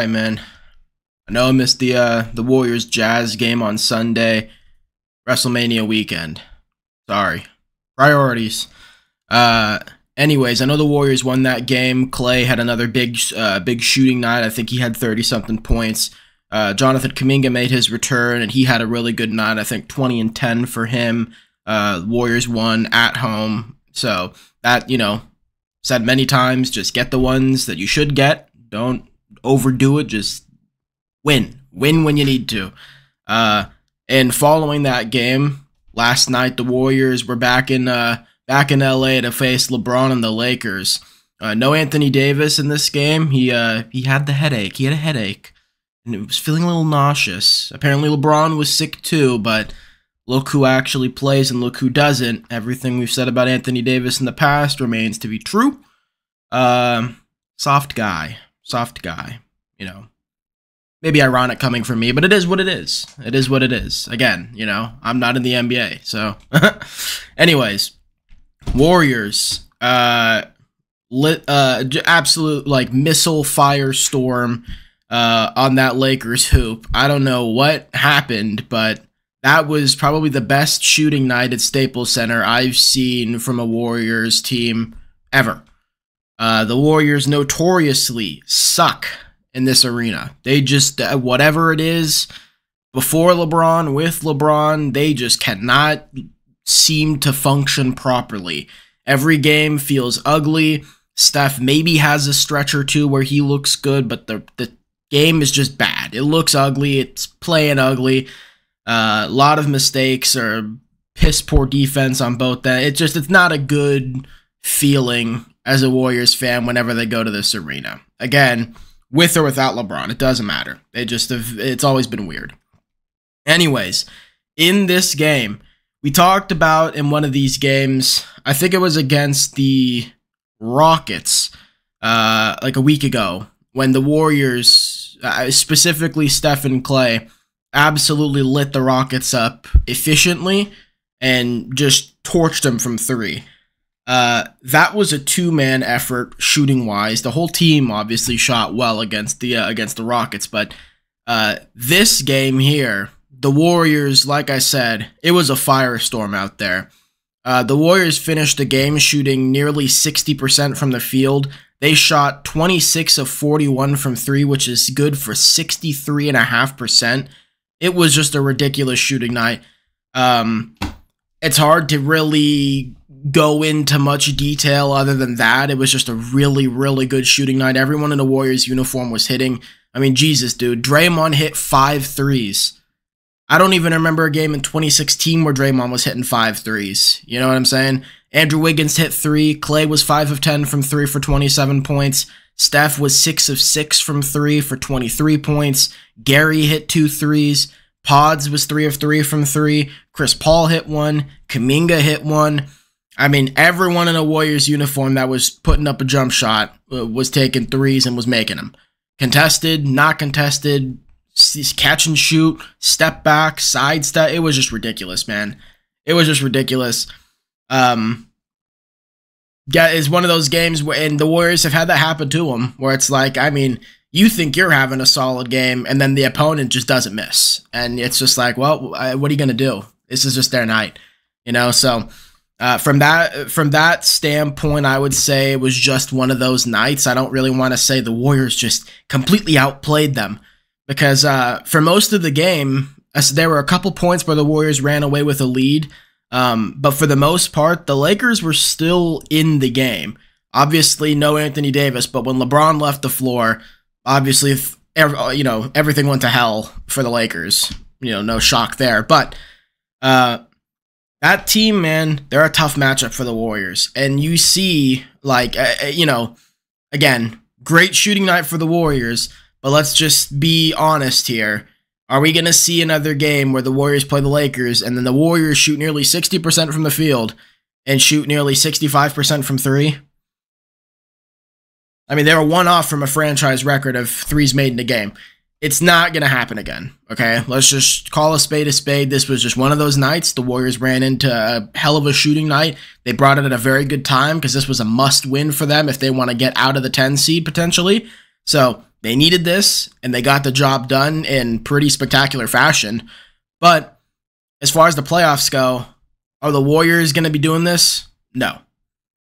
right, man. I know I missed the Warriors Jazz game on Sunday, WrestleMania weekend. Sorry. Priorities. Anyways, I know the Warriors won that game. Clay had another big shooting night. I think he had 30-something points. Jonathan Kuminga made his return, and he had a really good night. I think 20 and 10 for him. Warriors won at home. So that, said many times, just get the ones that you should get. Don't overdo it. Just win. Win when you need to. And following that game, last night the Warriors were back in LA to face LeBron and the Lakers. No Anthony Davis in this game. He had the headache. He had a headache. And it was feeling a little nauseous. Apparently LeBron was sick too, but look who actually plays and look who doesn't. Everything we've said about Anthony Davis in the past remains to be true. Soft guy. Maybe ironic coming from me, but it is what it is. It is what it is. Again, I'm not in the NBA, so. Anyways, Warriors, absolute missile firestorm on that Lakers hoop. I don't know what happened, but that was probably the best shooting night at Staples Center I've seen from a Warriors team ever. The Warriors notoriously suck in this arena. They just, whatever it is, before LeBron, with LeBron, they just cannot seem to function properly. Every game feels ugly. Steph maybe has a stretch or two where he looks good, but the game is just bad. It looks ugly. It's playing ugly. A lot of mistakes or piss poor defense on both that. It's not a good feeling as a Warriors fan whenever they go to this arena. Again, with or without LeBron, it doesn't matter. It's always been weird. Anyways, in this game, we talked about in one of these games, I think it was against the Rockets, like a week ago, when the Warriors, specifically Steph and Clay, absolutely lit the Rockets up efficiently and just torched them from three. That was a two-man effort shooting-wise. The whole team obviously shot well against the Rockets, but this game here, the Warriors, like I said, it was a firestorm out there. The Warriors finished the game shooting nearly 60% from the field. They shot 26 of 41 from three, which is good for 63.5%. It was just a ridiculous shooting night. It's hard to really go into much detail other than that. It was just a really, really good shooting night. Everyone in the Warriors uniform was hitting. I mean, Jesus, dude. Draymond hit 5 threes. I don't even remember a game in 2016 where Draymond was hitting 5 threes. You know what I'm saying? Andrew Wiggins hit 3. Clay was 5 of 10 from 3 for 27 points. Steph was 6 of 6 from 3 for 23 points. Gary hit 2 threes. Pods was 3 of 3 from 3. Chris Paul hit 1. Kuminga hit 1. I mean, everyone in a Warriors uniform that was putting up a jump shot was taking threes and was making them. Contested, not contested, catch and shoot, step back, side step. It was just ridiculous, man. It was just ridiculous. It's one of those games where, and the Warriors have had that happen to them, where it's like, I mean, you think you're having a solid game, and then the opponent just doesn't miss. And it's just like, well, what are you going to do? This is just their night, So from that standpoint, I would say it was just one of those nights. I don't really want to say the Warriors just completely outplayed them, because for most of the game, there were a couple points where the Warriors ran away with a lead. But for the most part, the Lakers were still in the game. Obviously, no Anthony Davis, but when LeBron left the floor, obviously, everything went to hell for the Lakers. No shock there. But that team, man, they're a tough matchup for the Warriors. And you see, again, great shooting night for the Warriors, but let's just be honest here. Are we going to see another game where the Warriors play the Lakers and then the Warriors shoot nearly 60% from the field and shoot nearly 65% from three? I mean, they were one off from a franchise record of threes made in a game. It's not going to happen again, okay? Let's just call a spade a spade. This was just one of those nights. The Warriors ran into a hell of a shooting night. They brought it at a very good time because this was a must-win for them if they want to get out of the 10 seed potentially. So They needed this, and they got the job done in pretty spectacular fashion. But as far as the playoffs go, are the Warriors going to be doing this? No.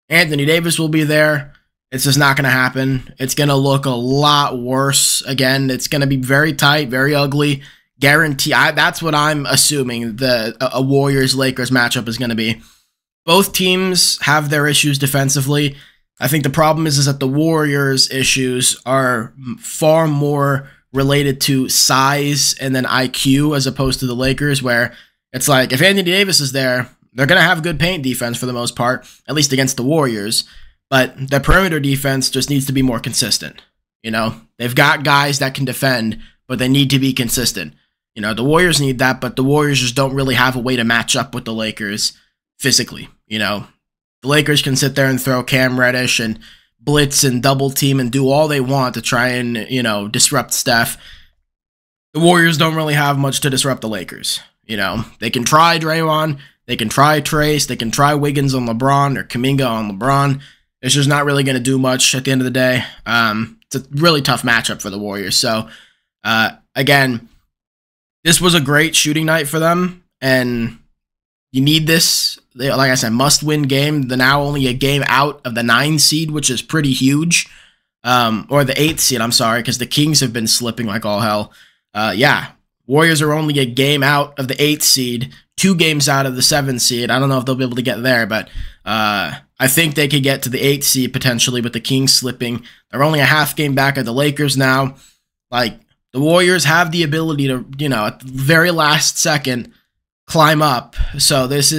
Anthony Davis will be there. It's just not going to happen. It's going to look a lot worse. Again, it's going to be very tight, very ugly. Guarantee. That's what I'm assuming a Warriors-Lakers matchup is going to be. Both teams have their issues defensively. I think the problem is that the Warriors' issues are far more related to size and then IQ as opposed to the Lakers, where it's like if Anthony Davis is there, they're going to have good paint defense for the most part, at least against the Warriors. But the perimeter defense just needs to be more consistent. You know, they've got guys that can defend, but they need to be consistent. You know, the Warriors need that, but the Warriors just don't really have a way to match up with the Lakers physically. You know, the Lakers can sit there and throw Cam Reddish and blitz and double team and do all they want to try and, you know, disrupt Steph. The Warriors don't really have much to disrupt the Lakers. You know, they can try Draymond, they can try Trace, they can try Wiggins on LeBron or Kuminga on LeBron. It's just not really going to do much at the end of the day. It's a really tough matchup for the Warriors. So, again, this was a great shooting night for them, and you need this. Like I said, must-win game. They're now only a game out of the 9 seed, which is pretty huge. Or the 8th seed, I'm sorry, because the Kings have been slipping like all hell. Yeah, Warriors are only a game out of the 8th seed, 2 games out of the 7th seed. I don't know if they'll be able to get there, but I think they could get to the 8th seed potentially with the Kings slipping. They're only a half game back of the Lakers now. Like, the Warriors have the ability to, you know, at the very last second, climb up. So this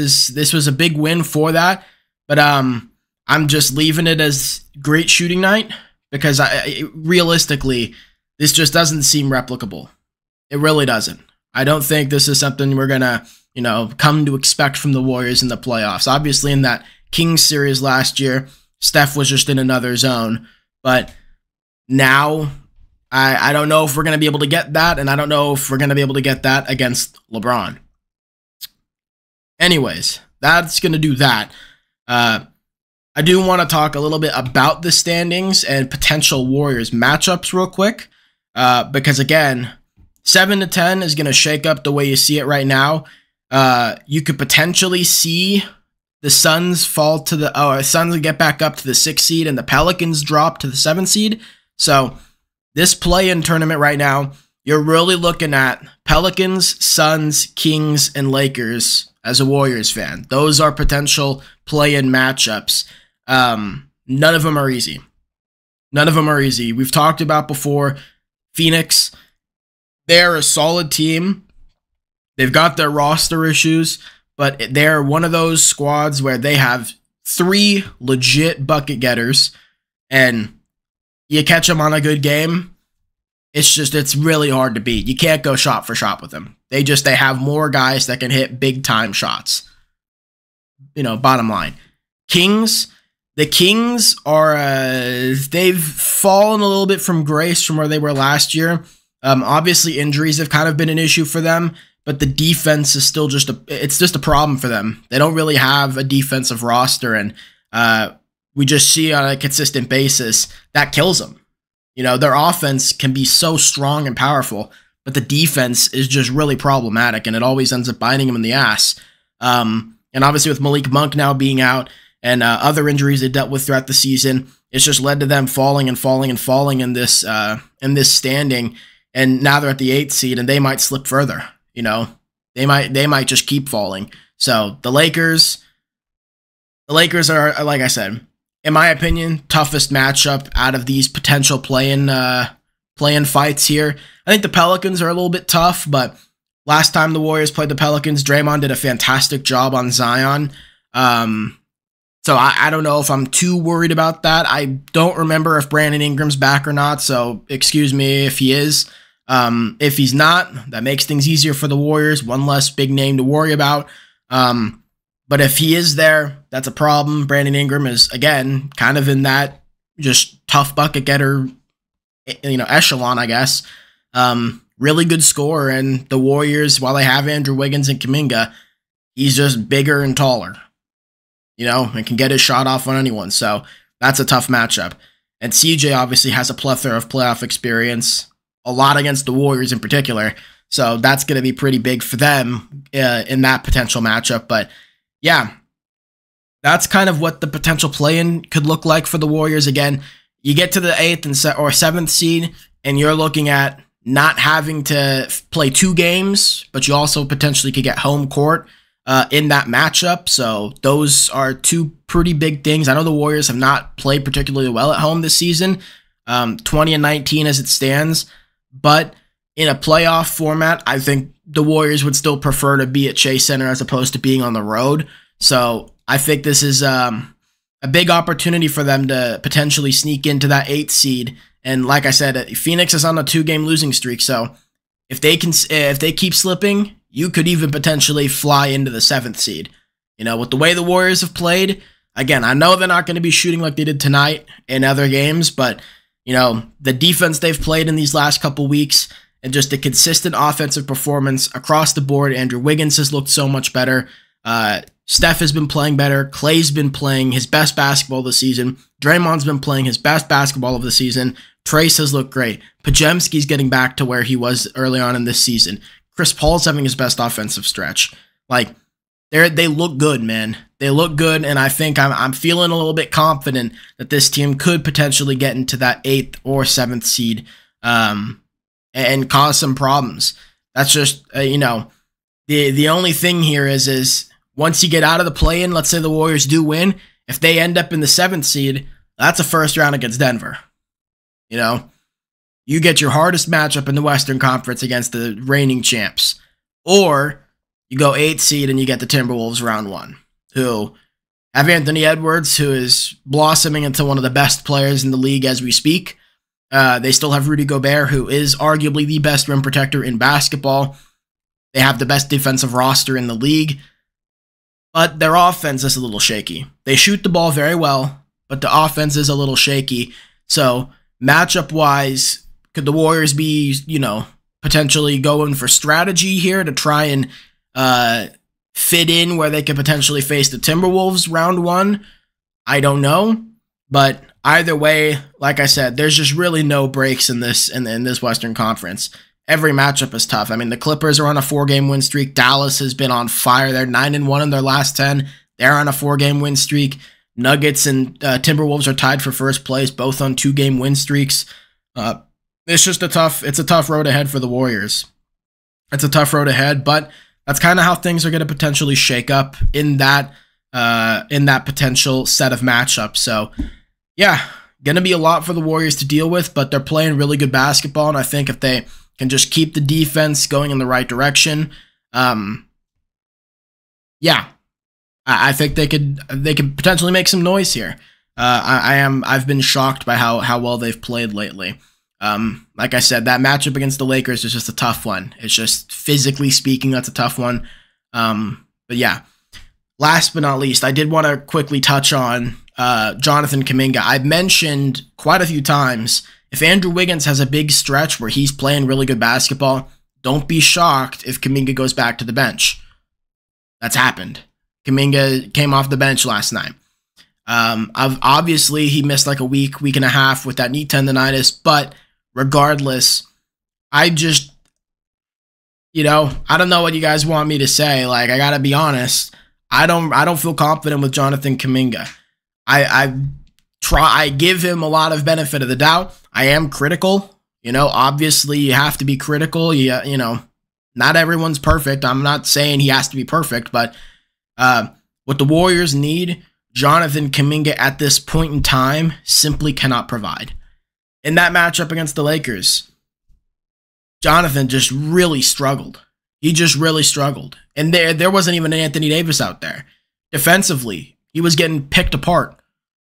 was a big win for that. But I'm just leaving it as great shooting night because realistically, this just doesn't seem replicable. It really doesn't. I don't think this is something we're going to, you know, come to expect from the Warriors in the playoffs. Obviously, in that Kings series last year, Steph was just in another zone. But now, I don't know if we're going to be able to get that, and I don't know if we're going to be able to get that against LeBron. Anyways, that's going to do that. I do want to talk a little bit about the standings and potential Warriors matchups real quick. Because, again, 7-10 is going to shake up the way you see it right now. You could potentially see the Suns fall to the Suns get back up to the 6th seed and the Pelicans drop to the 7th seed. So this play-in tournament right now, you're really looking at Pelicans, Suns, Kings, and Lakers as a Warriors fan. Those are potential play-in matchups. None of them are easy. None of them are easy. We've talked about before, Phoenix, they're a solid team. They've got their roster issues, but they're one of those squads where they have 3 legit bucket getters, and you catch them on a good game, it's really hard to beat. You can't go shot for shot with them. They have more guys that can hit big time shots. You know, bottom line. The Kings are, they've fallen a little bit from grace from where they were last year. Obviously injuries have kind of been an issue for them, but the defense is still just a problem for them. They don't really have a defensive roster, and we just see on a consistent basis that kills them. You know, their offense can be so strong and powerful, but the defense is just really problematic, and it always ends up biting them in the ass. And obviously with Malik Monk now being out and other injuries they dealt with throughout the season, it's just led to them falling and falling and falling in this standing. And now they're at the 8th seed, and they might slip further. You know, they might just keep falling. So the Lakers are, like I said, in my opinion, toughest matchup out of these potential play-in fights here. I think the Pelicans are a little bit tough, but last time the Warriors played the Pelicans, Draymond did a fantastic job on Zion. So I don't know if I'm too worried about that. I don't remember if Brandon Ingram's back or not, so excuse me if he is. If he's not, that makes things easier for the Warriors. One less big name to worry about. But if he is there, that's a problem. Brandon Ingram is, again, kind of in that just tough bucket getter, you know, echelon, I guess. Really good scorer, and the Warriors, while they have Andrew Wiggins and Kuminga, he's just bigger and taller, you know, and can get his shot off on anyone. So that's a tough matchup. And CJ obviously has a plethora of playoff experience, a lot against the Warriors in particular. So that's going to be pretty big for them in that potential matchup. But yeah, that's kind of what the potential play-in could look like for the Warriors. Again, you get to the 8th or 7th seed, and you're looking at not having to play 2 games, but you also potentially could get home court in that matchup. So those are 2 pretty big things. I know the Warriors have not played particularly well at home this season, 20-19 as it stands, but in a playoff format, I think the Warriors would still prefer to be at Chase Center as opposed to being on the road. So I think this is a big opportunity for them to potentially sneak into that 8th seed. And like I said, Phoenix is on a 2-game losing streak. So if they keep slipping, you could even potentially fly into the 7th seed. You know, with the way the Warriors have played, again, I know they're not going to be shooting like they did tonight in other games, but you know, the defense they've played in these last couple weeks and just the consistent offensive performance across the board. Andrew Wiggins has looked so much better. Steph has been playing better. Clay's been playing his best basketball of the season. Draymond's been playing his best basketball of the season. Trayce has looked great. Podziemski's getting back to where he was early on in this season. Chris Paul's having his best offensive stretch. Like, they look good, man. They look good, and I think I'm feeling a little bit confident that this team could potentially get into that 8th or 7th seed and cause some problems. That's just, you know, the only thing here is once you get out of the play-in, let's say the Warriors do win, if they end up in the 7th seed, that's a first round against Denver. You know, you get your hardest matchup in the Western Conference against the reigning champs. Or you go 8th seed and you get the Timberwolves round 1, who have Anthony Edwards, who is blossoming into one of the best players in the league as we speak. They still have Rudy Gobert, who is arguably the best rim protector in basketball. They have the best defensive roster in the league. But their offense is a little shaky. They shoot the ball very well, but the offense is a little shaky. So matchup-wise, could the Warriors be, you know, potentially going for strategy here to try and fit in where they could potentially face the Timberwolves round 1? I don't know. But either way, like I said, there's just really no breaks in this Western Conference. Every matchup is tough. I mean, the Clippers are on a 4-game win streak. Dallas has been on fire. They're 9-1 in their last 10. They're on a 4-game win streak. Nuggets and Timberwolves are tied for first place, both on 2-game win streaks. It's just it's a tough road ahead for the Warriors. It's a tough road ahead, but that's kind of how things are going to potentially shake up in that potential set of matchups. So, yeah, going to be a lot for the Warriors to deal with, but they're playing really good basketball, and I think if they can just keep the defense going in the right direction, yeah, I think they could potentially make some noise here. I've been shocked by how well they've played lately. Like I said, that matchup against the Lakers is just a tough one. It's just physically speaking, that's a tough one. But yeah, last but not least, I did want to quickly touch on Jonathan Kuminga. I've mentioned quite a few times, if Andrew Wiggins has a big stretch where he's playing really good basketball, don't be shocked if Kuminga goes back to the bench. That's happened. Kuminga came off the bench last night. Obviously, he missed like a week and a half with that knee tendonitis, but regardless, I just, you know, I don't know what you guys want me to say. Like, I gotta be honest, I don't feel confident with Jonathan Kuminga. I give him a lot of benefit of the doubt. I am critical. You know, obviously you have to be critical. You know, not everyone's perfect. I'm not saying he has to be perfect, but what the Warriors need, Jonathan Kuminga at this point in time simply cannot provide. In that matchup against the Lakers, Jonathan just really struggled. He just really struggled. And there wasn't even an Anthony Davis out there. Defensively, he was getting picked apart.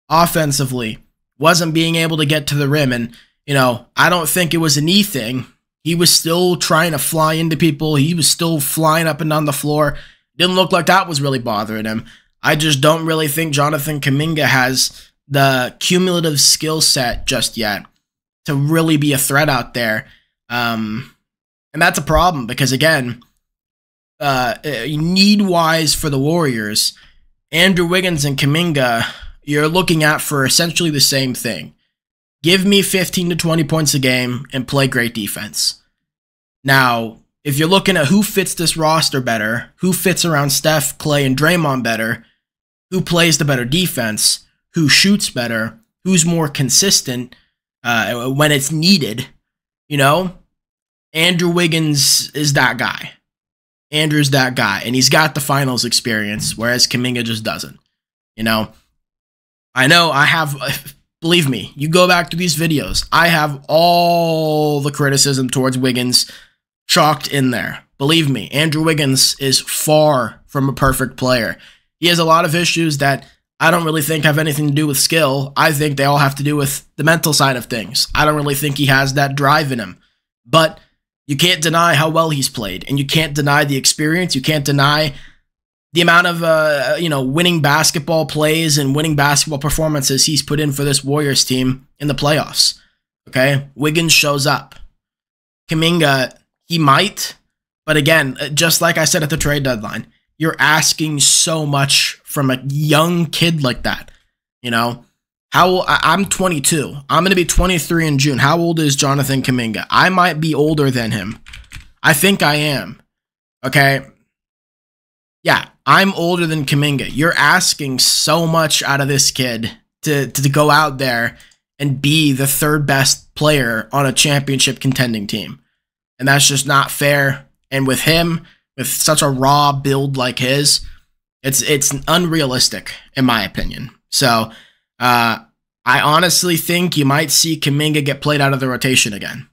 Offensively, wasn't being able to get to the rim. And, you know, I don't think it was a knee thing. He was still trying to fly into people. He was still flying up and down the floor. Didn't look like that was really bothering him. I just don't really think Jonathan Kuminga has the cumulative skill set just yet to really be a threat out there. And that's a problem because, again, need-wise for the Warriors, Andrew Wiggins and Kuminga, you're looking at for essentially the same thing. Give me 15 to 20 points a game and play great defense. Now, if you're looking at who fits this roster better, who fits around Steph, Clay, and Draymond better, who plays the better defense, who shoots better, who's more consistent when it's needed, Andrew Wiggins is that guy. Andrew's that guy, and he's got the finals experience, whereas Kuminga just doesn't. I know I have, believe me, you go back to these videos, I have all the criticism towards Wiggins chalked in there. Believe me, Andrew Wiggins is far from a perfect player. He has a lot of issues that I don't really think have anything to do with skill. I think they all have to do with the mental side of things. I don't really think he has that drive in him. But you can't deny how well he's played, and you can't deny the experience. You can't deny the amount of winning basketball plays and winning basketball performances he's put in for this Warriors team in the playoffs. Okay, Wiggins shows up. Kuminga, he might, but again, just like I said at the trade deadline, you're asking so much from a young kid like that. I'm 22. I'm going to be 23 in June. How old is Jonathan Kuminga? I might be older than him. I think I am. Okay. Yeah, I'm older than Kuminga. You're asking so much out of this kid to go out there and be the third best player on a championship contending team. And that's just not fair. And with him, with such a raw build like his, it's unrealistic, in my opinion. So, I honestly think you might see Kuminga get played out of the rotation again.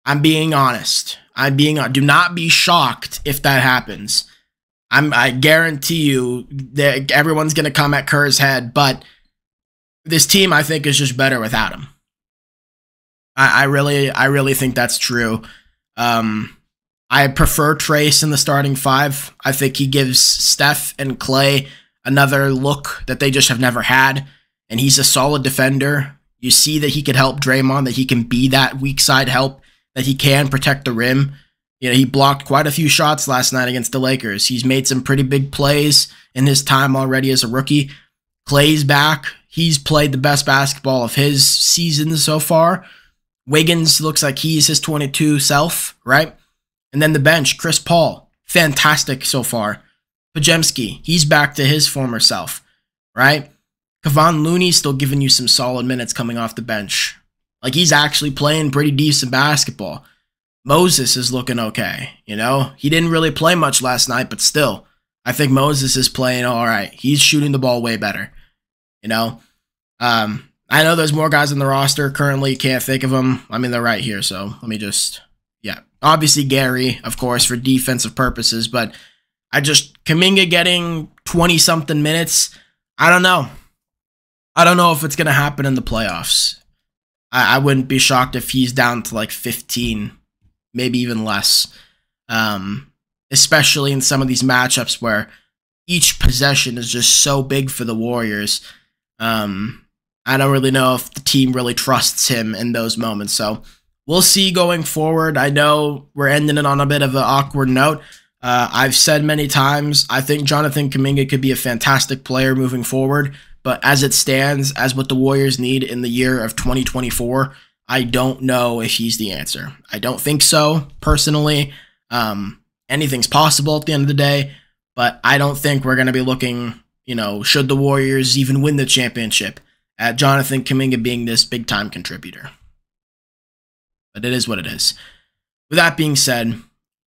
I'm being honest. Do not be shocked if that happens. I guarantee you that everyone's going to come at Kerr's head, but this team, I think, is just better without him. I really think that's true. I prefer Trace in the starting five. I think he gives Steph and Clay another look that they just have never had. And he's a solid defender. You see that he could help Draymond, that he can be that weak side help, that he can protect the rim. He blocked quite a few shots last night against the Lakers. He's made some pretty big plays in his time already as a rookie. Clay's back. He's played the best basketball of his season so far. Wiggins looks like he's his 22 self, right? And then the bench, Chris Paul, fantastic so far. Podziemski, he's back to his former self, right? Kevon Looney's still giving you some solid minutes coming off the bench. Like, he's actually playing pretty decent basketball. Moses is looking okay, He didn't really play much last night, but still, I think Moses is playing all right. He's shooting the ball way better, I know there's more guys on the roster currently. Can't think of them. I mean, they're right here, so let me just, yeah. Obviously, Gary, of course, for defensive purposes, but Kuminga getting 20-something minutes, I don't know. I don't know if it's going to happen in the playoffs. I wouldn't be shocked if he's down to like 15, maybe even less. Especially in some of these matchups where each possession is just so big for the Warriors. I don't really know if the team really trusts him in those moments. So we'll see going forward. I know we're ending it on a bit of an awkward note. I've said many times, I think Jonathan Kuminga could be a fantastic player moving forward. But as it stands, as what the Warriors need in the year of 2024, I don't know if he's the answer. I don't think so, personally. Anything's possible at the end of the day, but I don't think we're going to be looking, should the Warriors even win the championship, at Jonathan Kuminga being this big-time contributor. But it is what it is. With that being said,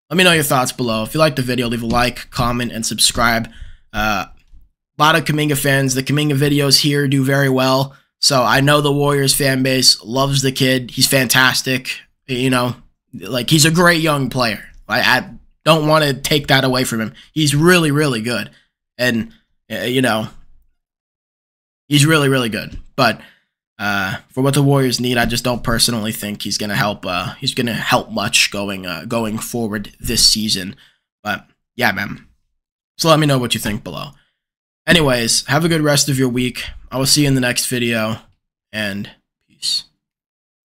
let me know your thoughts below. If you liked the video, leave a like, comment, and subscribe. A lot of Kuminga fans. The Kuminga videos here do very well. So I know the Warriors fan base loves the kid. He's fantastic. He's a great young player. I don't want to take that away from him. He's really, really good. And, he's really, really good. But for what the Warriors need, I just don't personally think he's going to help. He's going to help much going forward this season. But yeah, man. So let me know what you think below. Anyways, have a good rest of your week. I will see you in the next video, and peace.